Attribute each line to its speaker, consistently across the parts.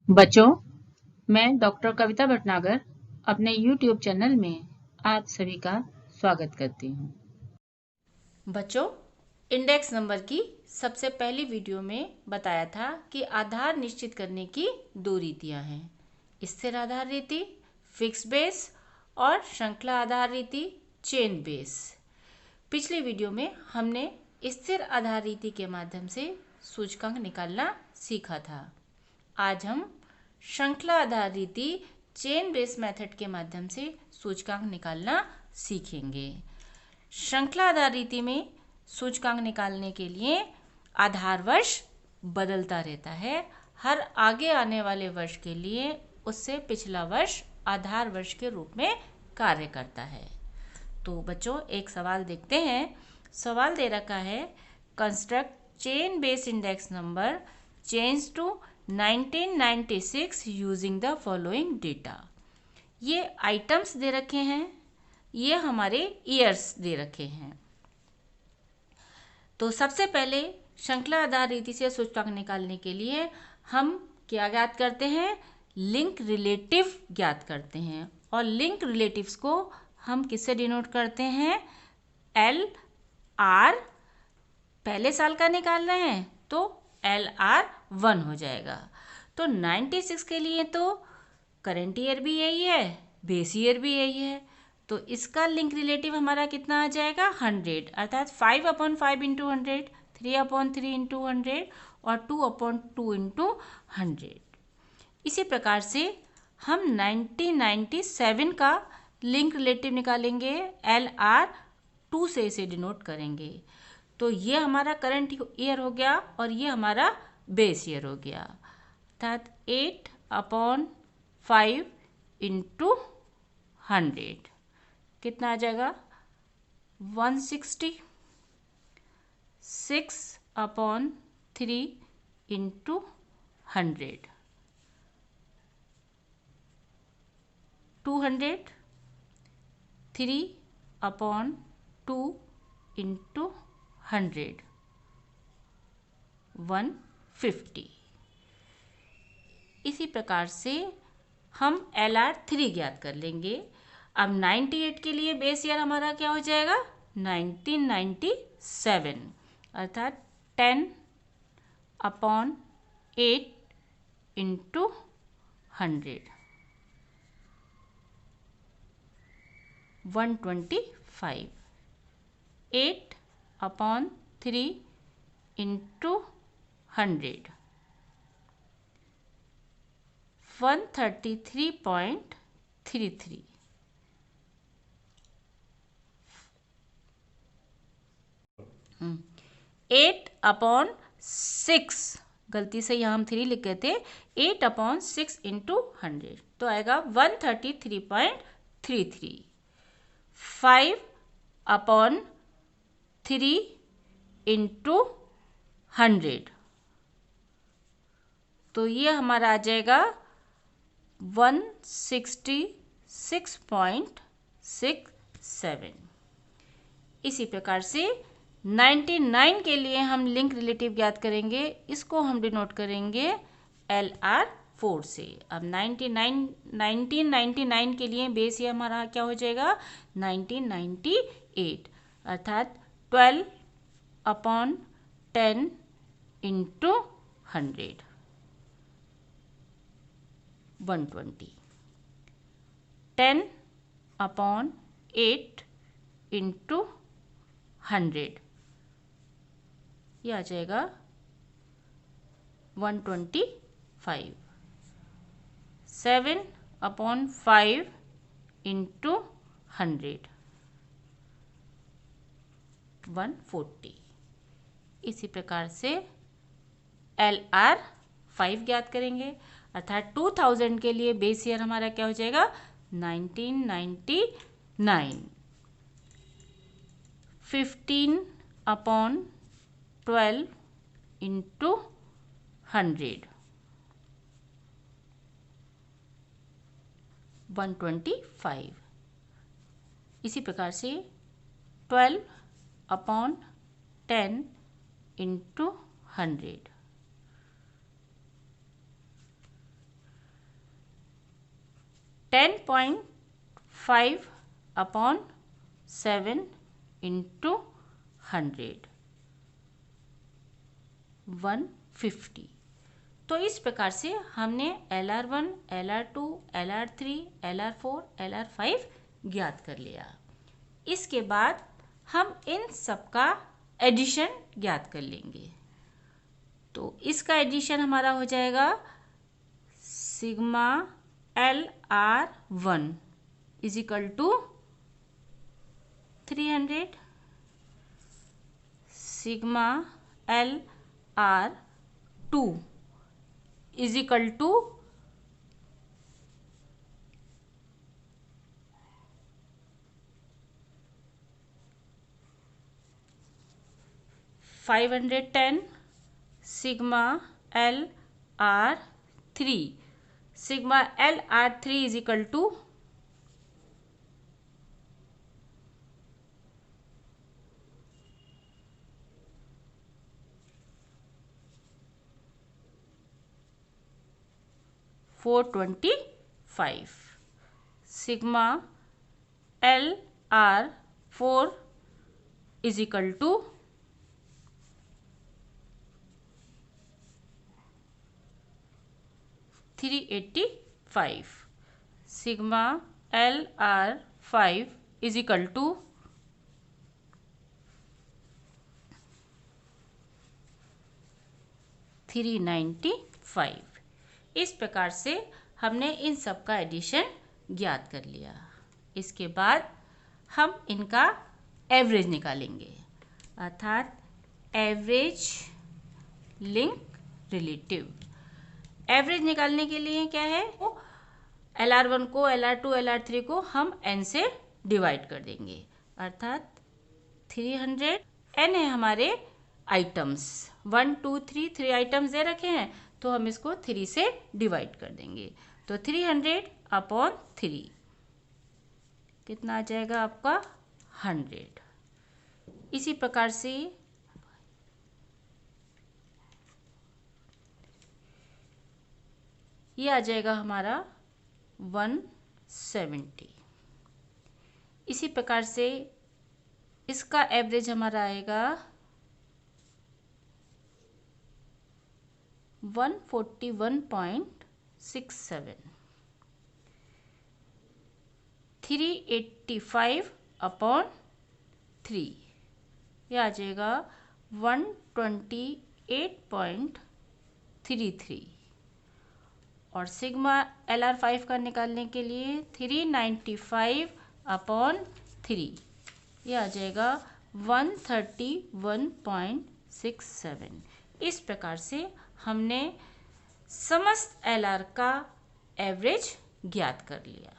Speaker 1: बच्चों, मैं डॉक्टर कविता भटनागर अपने YouTube चैनल में आप सभी का स्वागत करती हूँ।
Speaker 2: बच्चों, इंडेक्स नंबर की सबसे पहली वीडियो में बताया था कि आधार निश्चित करने की दो रीतियां हैं, स्थिर आधार रीति फिक्स बेस और श्रृंखला आधार रीति चेन बेस। पिछली वीडियो में हमने स्थिर आधार रीति के माध्यम से सूचकांक निकालना सीखा था। आज हम श्रृंखला आधार रीति चेन बेस मेथड के माध्यम से सूचकांक निकालना सीखेंगे। श्रृंखला आधार रीति में सूचकांक निकालने के लिए आधार वर्ष बदलता रहता है। हर आगे आने वाले वर्ष के लिए उससे पिछला वर्ष आधार वर्ष के रूप में कार्य करता है। तो बच्चों, एक सवाल देखते हैं। सवाल दे रखा है, construct chain base index number change to 1996 using the following data. ये आइटम्स दे रखे हैं, ये हमारे ईयर्स दे रखे हैं। तो सबसे पहले श्रृंखला आधार रीति से सूचकांक निकालने के लिए हम क्या ज्ञात करते हैं? लिंक रिलेटिव ज्ञात करते हैं। और लिंक रिलेटिव्स को हम किससे डिनोट करते हैं? L R. पहले साल का निकाल रहे हैं तो LR1 हो जाएगा। तो 96 के लिए तो करंट ईयर भी यही है, बेस ईयर भी यही है, तो इसका लिंक रिलेटिव हमारा कितना आ जाएगा? 100, अर्थात 5/5 इंटू 100, 3/3 इंटू 100 और 2/2 इंटू 100। इसी प्रकार से हम 1997 का लिंक रिलेटिव निकालेंगे, LR2 से इसे डिनोट करेंगे। तो ये हमारा करंट ईयर हो गया और ये हमारा बेस ईयर हो गया, अर्थात 8/5 इंटू 100 कितना आ जाएगा? 160। 6/3 इंटू 100 200। 3/2 इंटू 100 150। इसी प्रकार से हम LR3 ज्ञात कर लेंगे। अब 98 के लिए बेस ईयर हमारा क्या हो जाएगा? 1997, अर्थात 10/8 इंटू 100 125। 8/3 इंटू 100 133.33। 8/6, गलती से यहाँ हम 3 लिख गए थे। 8/6 इंटू 100 तो आएगा 133.33। 5/3 इंटू 100 तो ये हमारा आ जाएगा 166.67। इसी प्रकार से 99 के लिए हम लिंक रिलेटिव ज्ञात करेंगे, इसको हम डिनोट करेंगे LR4 से। अब 1999 के लिए बेस ये हमारा क्या हो जाएगा? 1998, अर्थात 12/10 इंटू 100 120। 10/8 इंटू 100 ये आ जाएगा 125। 7/5 इंटू 100 140। इसी प्रकार से LR5 ज्ञात करेंगे, अर्थात 2000 के लिए बेस ईयर हमारा क्या हो जाएगा? 1999। 15/12 इंटू 100 125। इसी प्रकार से 12/10 इंटू 100 10.5 अपॉन 7 इंटू 100, 150। तो इस प्रकार से हमने LR1, LR2, LR3, LR4, LR5 ज्ञात कर लिया। इसके बाद हम इन सब का एडिशन ज्ञात कर लेंगे। तो इसका एडिशन हमारा हो जाएगा sigma LR1 is equal to 300, sigma LR2 is equal to 510, sigma LR3 is equal to 425, sigma LR4 is equal to 385, sigma LR5 is equal to 395। इस प्रकार से हमने इन सब का एडिशन ज्ञात कर लिया। इसके बाद हम इनका एवरेज निकालेंगे, अर्थात एवरेज लिंक रिलेटिव। एवरेज निकालने के लिए क्या है, LR1 को, LR2, LR3 को हम n से डिवाइड कर देंगे, अर्थात 300। n है हमारे आइटम्स, 1 2 3 3 आइटम्स दे रखे हैं, तो हम इसको 3 से डिवाइड कर देंगे। तो 300 अपॉन 3 कितना आ जाएगा आपका 100। इसी प्रकार से ये आ जाएगा हमारा 170। इसी प्रकार से इसका एवरेज हमारा आएगा 141.67। 385 अपॉन 3 ये आ जाएगा 128.33। और सिग्मा LR5 का निकालने के लिए 395 अपॉन 3 ये आ जाएगा 131.67। इस प्रकार से हमने समस्त LR का एवरेज ज्ञात कर लिया।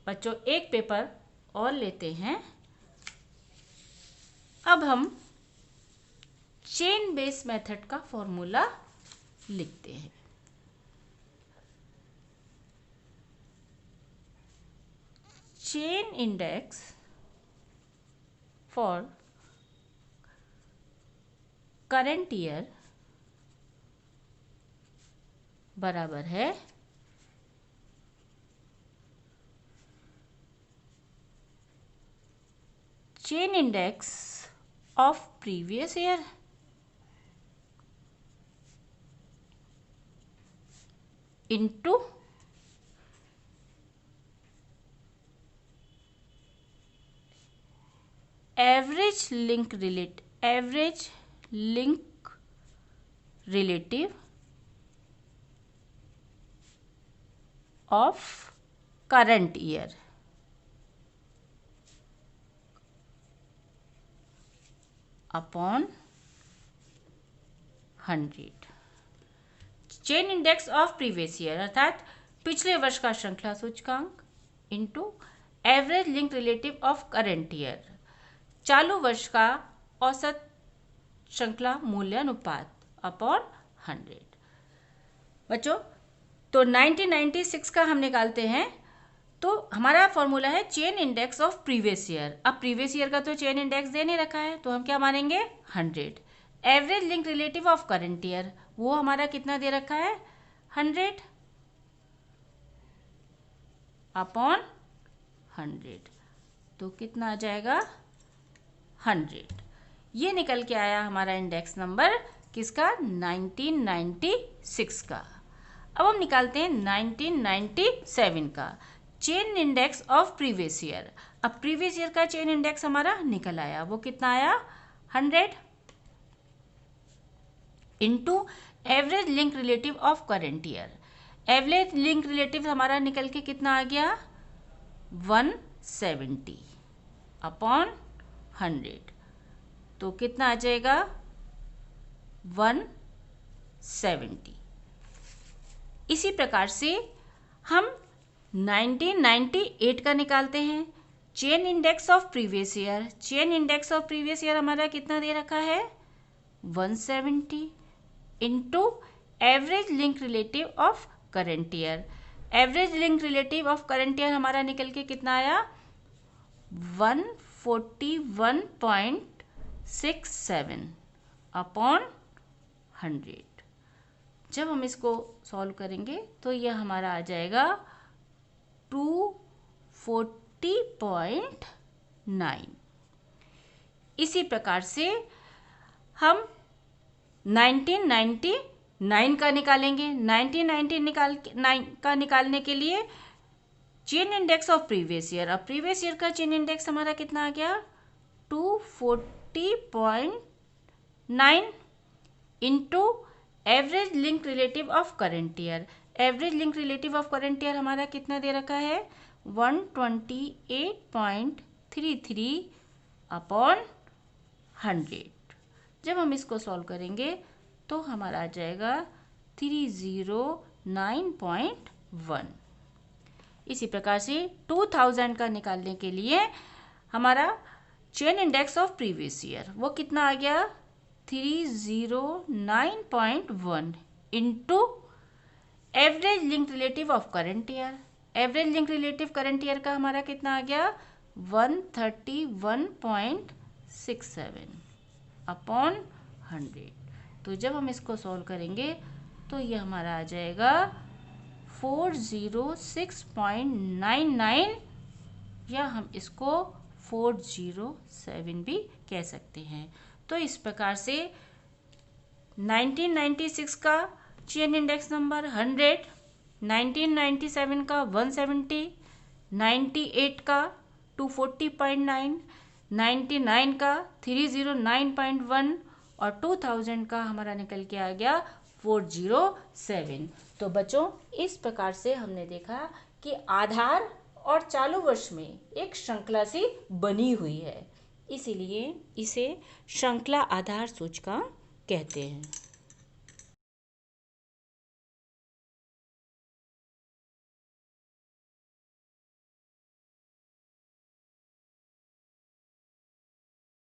Speaker 2: बच्चों, एक पेपर और लेते हैं। अब हम चेन बेस मेथड का फॉर्मूला लिखते हैं। Chain index for current year बराबर है chain index of previous year into average link relative of current year upon 100। Chain index of previous year अर्थात पिछले वर्ष का श्रृंखला सूचकांक into average link relative of current year चालू वर्ष का औसत श्रृंखला मूल्यानुपात अपॉन 100। बच्चों, तो 1996 का हम निकालते हैं, तो हमारा फॉर्मूला है chain index of previous year. अब प्रीवियस ईयर का तो चेन इंडेक्स दे नहीं रखा है, तो हम क्या मानेंगे 100। Average link relative of current year वो हमारा कितना दे रखा है 100। अपॉन 100। तो कितना आ जाएगा 100। ये निकल के आया हमारा इंडेक्स नंबर किसका 1996 का। अब हम निकालते हैं 1997 का chain index of previous year. अब प्रीवियस ईयर का चेन इंडेक्स हमारा निकल आया, वो कितना आया 100 into average link relative of current year. Average link relative हमारा निकल के कितना आ गया 170 अपॉन 100। तो कितना आ जाएगा 170। इसी प्रकार से हम 1998 का निकालते हैं chain index of previous year. Chain index of previous year हमारा कितना दे रखा है 170 into average link relative of current year. Average link relative of current year हमारा निकल के कितना आया 141.67 अपॉन 100। जब हम इसको सॉल्व करेंगे तो यह हमारा आ जाएगा 240.9। इसी प्रकार से हम 1999 का निकालेंगे। 1999 का निकालने के लिए chain index of previous year. अब प्रीवियस ईयर का चेन इंडेक्स हमारा कितना आ गया 240.9 into average link relative of current year. Average link relative of current year हमारा कितना दे रखा है 128.33 अपॉन 100। जब हम इसको सॉल्व करेंगे तो हमारा आ जाएगा 309.1। इसी प्रकार से 2000 का निकालने के लिए हमारा chain index of previous year वो कितना आ गया 309.1 into average link relative of current year. Average link relative current year का हमारा कितना आ गया 131.67 अपॉन 100। तो जब हम इसको सॉल्व करेंगे तो ये हमारा आ जाएगा 406.99 या हम इसको 407 भी कह सकते हैं। तो इस प्रकार से 1996 का चेन इंडेक्स नंबर 100, 1997 का 170, 98 का 240.9, 99 का 309.1 और 2000 का हमारा निकल के आ गया 407। तो बच्चों इस प्रकार से हमने देखा कि आधार और चालू वर्ष में एक श्रृंखला सी बनी हुई है, इसीलिए इसे श्रृंखला आधार सूचकांक कहते हैं।